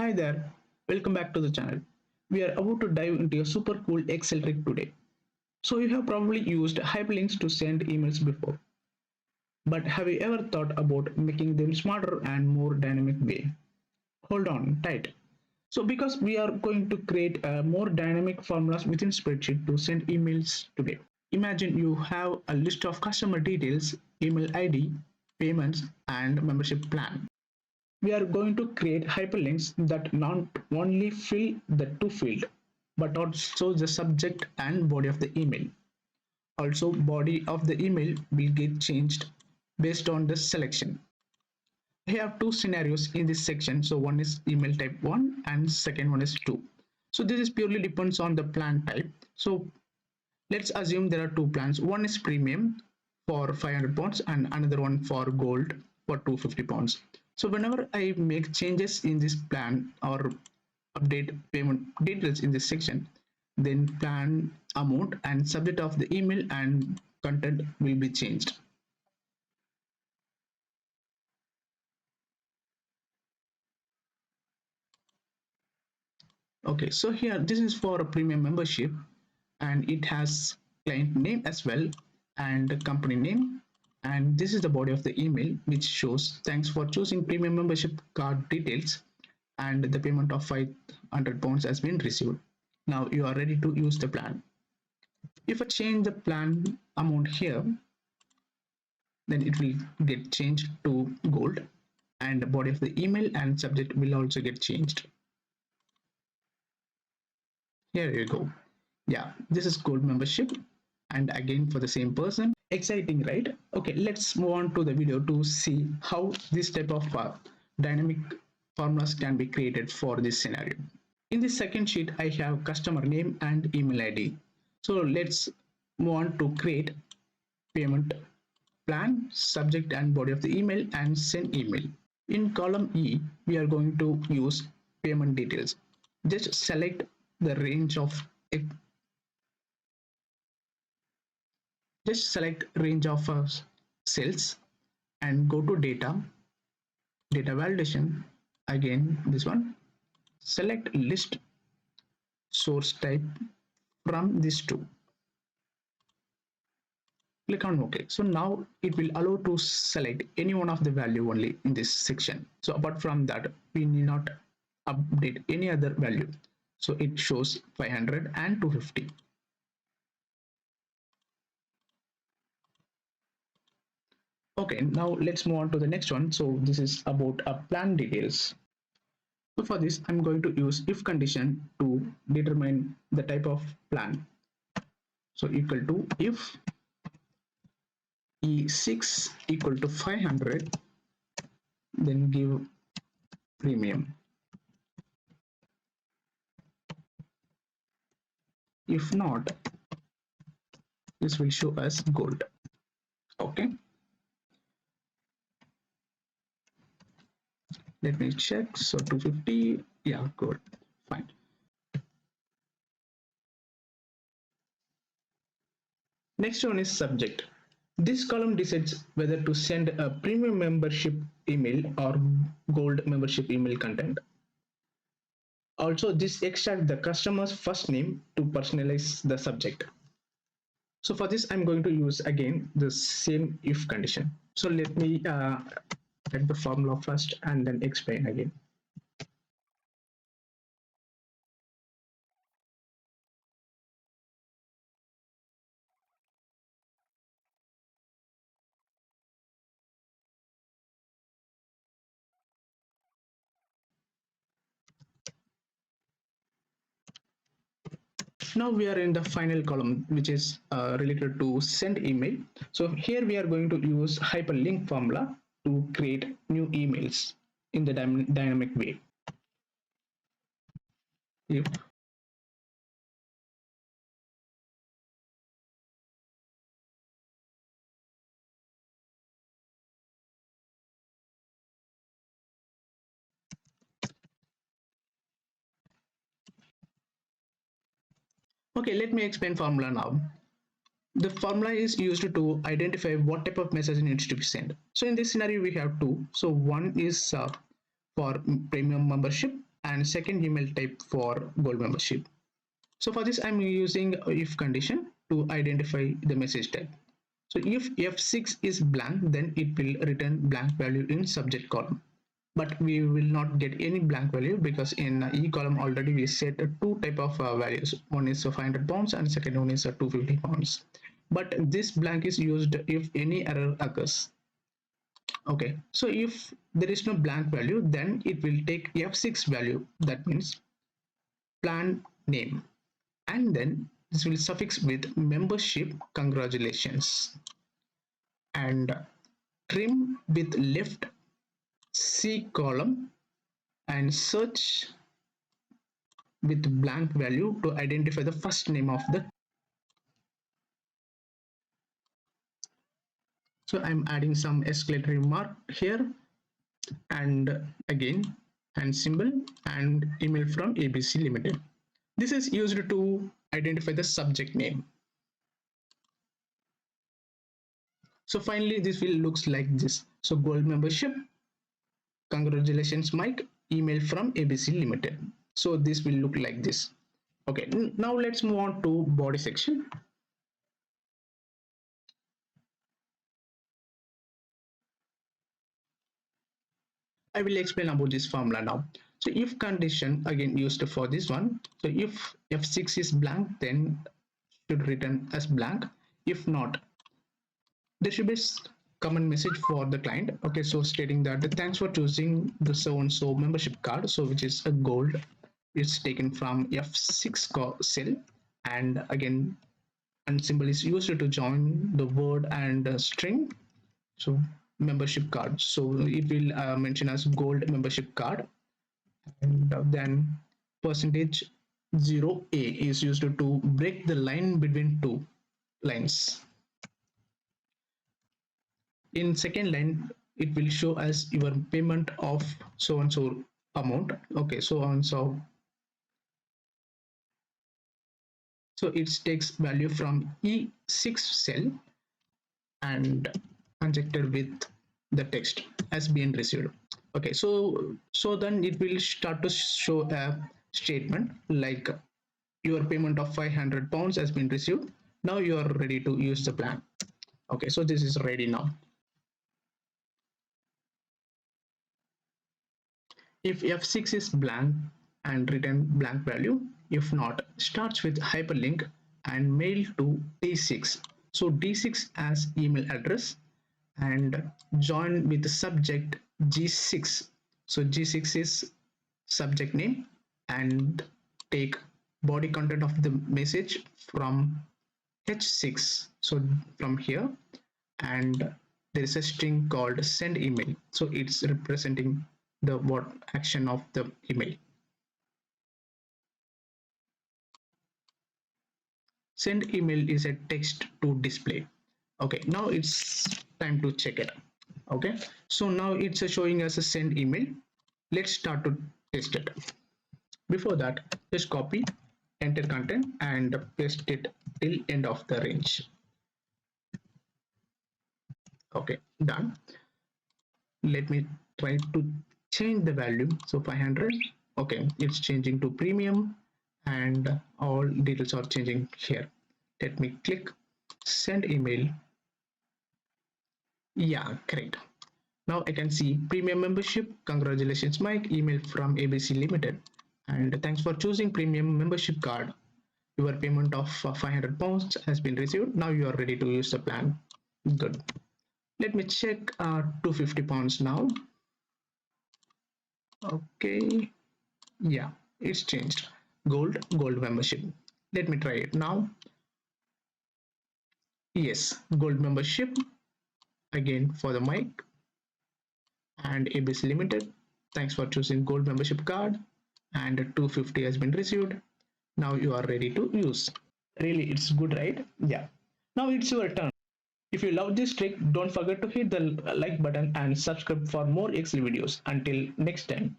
Hi there, welcome back to the channel. We are about to dive into a super cool Excel trick today. So you have probably used hyperlinks to send emails before, but have you ever thought about making them smarter and more dynamic way? Hold on tight. So because we are going to create a more dynamic formulas within spreadsheet to send emails today. Imagine you have a list of customer details, email ID, payments, and membership plan. We are going to create hyperlinks that not only fill the to field, but also the subject and body of the email. Also, body of the email will get changed based on the selection. I have two scenarios in this section. So one is email type 1 and second one is 2. So this is purely depends on the plan type. So let's assume there are two plans. One is premium for 500 pounds and another one for gold for 250 pounds. So whenever I make changes in this plan or update payment details in this section, then plan amount and subject of the email and content will be changed. Okay, so here this is for a premium membership and it has client name as well and the company name, and this is the body of the email which shows thanks for choosing premium membership card details and the payment of 500 pounds has been received. Now you are ready to use the plan. If I change the plan amount here, then it will get changed to gold and the body of the email and subject will also get changed. Here you go. Yeah, this is gold membership and again for the same person. Exciting, right? Okay, let's move on to the video to see how this type of dynamic formulas can be created for this scenario. In the second sheet, I have customer name and email ID. So let's move on to create payment plan, subject and body of the email and send email. In column E, we are going to use payment details. Just select the range of cells and go to data validation. Again, this one, select list source type from these two. Click on OK. So now it will allow to select any one of the value only in this section. So apart from that, we need not update any other value. So it shows 500 and 250. Okay, now let's move on to the next one. So this is about a plan details. So for this, I'm going to use if condition to determine the type of plan. So equal to if E6 equal to 500, then give premium. If not, this will show us gold. Okay. Let me check. So 250, yeah, gold. Fine. Next one is subject. This column decides whether to send a premium membership email or gold membership email content. Also, this extracts the customer's first name to personalize the subject. So for this, I'm going to use again the same if condition. So let me write the formula first and then explain again. Now we are in the final column, which is related to send email. So here we are going to use hyperlink formula to create new emails in the dynamic way. If okay, let me explain formula now. The formula is used to identify what type of message needs to be sent. So in this scenario, we have two. So one is for premium membership and second email type for gold membership. So for this, I'm using if condition to identify the message type. So if F6 is blank, then it will return blank value in subject column. But we will not get any blank value because in E column already we set two type of values. One is 500 pounds and second one is 250 pounds. But this blank is used if any error occurs. Okay, so if there is no blank value, then it will take F6 value. That means plan name, and then this will suffix with membership congratulations and trim with left C column and search with blank value to identify the first name of the. So I'm adding some exclamatory mark here, and again and symbol and email from ABC Limited. This is used to identify the subject name. So finally this will looks like this. So gold membership, congratulations Mike, email from ABC Limited. So this will look like this. Okay, now let's move on to body section. I will explain about this formula now. So if condition again used for this one. So if F6 is blank, then should return as blank. If not, there should be common message for the client. Okay, so stating that thanks for choosing the so and so membership card. So which is a gold. It's taken from F6 cell, and again, and symbol is used to join the word and string. So membership card. So it will mention as gold membership card, and then percentage 0A is used to break the line between two lines. In second line, it will show as your payment of so and so amount. Okay, so on so it takes value from E6 cell and conjected with the text as being received. Okay, so then it will start to show a statement like your payment of 500 pounds has been received. Now you are ready to use the plan. Okay, so this is ready now. If F6 is blank and return blank value, if not, starts with hyperlink and mail to D6. So D6 as email address and join with the subject G6. So G6 is subject name and take body content of the message from H6. So from here, and there is a string called send email. So it's representing the what action of the email. Send email is a text to display. Okay, now it's time to check it. Okay, so now it's showing us a send email. Let's start to test it. Before that, just copy, enter content and paste it till end of the range. Okay, done. Let me try to change the value. So 500. Okay, it's changing to premium and all details are changing here. Let me click send email. Yeah, great. Now I can see premium membership. Congratulations, Mike. Email from ABC Limited. And thanks for choosing premium membership card. Your payment of 500 pounds has been received. Now you are ready to use the plan. Good. Let me check 250 pounds now. Okay. Yeah, it's changed. Gold membership. Let me try it now. Yes, gold membership. Again for the mic and ABC Limited. Thanks for choosing gold membership card and 250 has been received. Now you are ready to use. Really, it's good, right? Yeah. Now it's your turn. If you love this trick, don't forget to hit the like button and subscribe for more Excel videos. Until next time.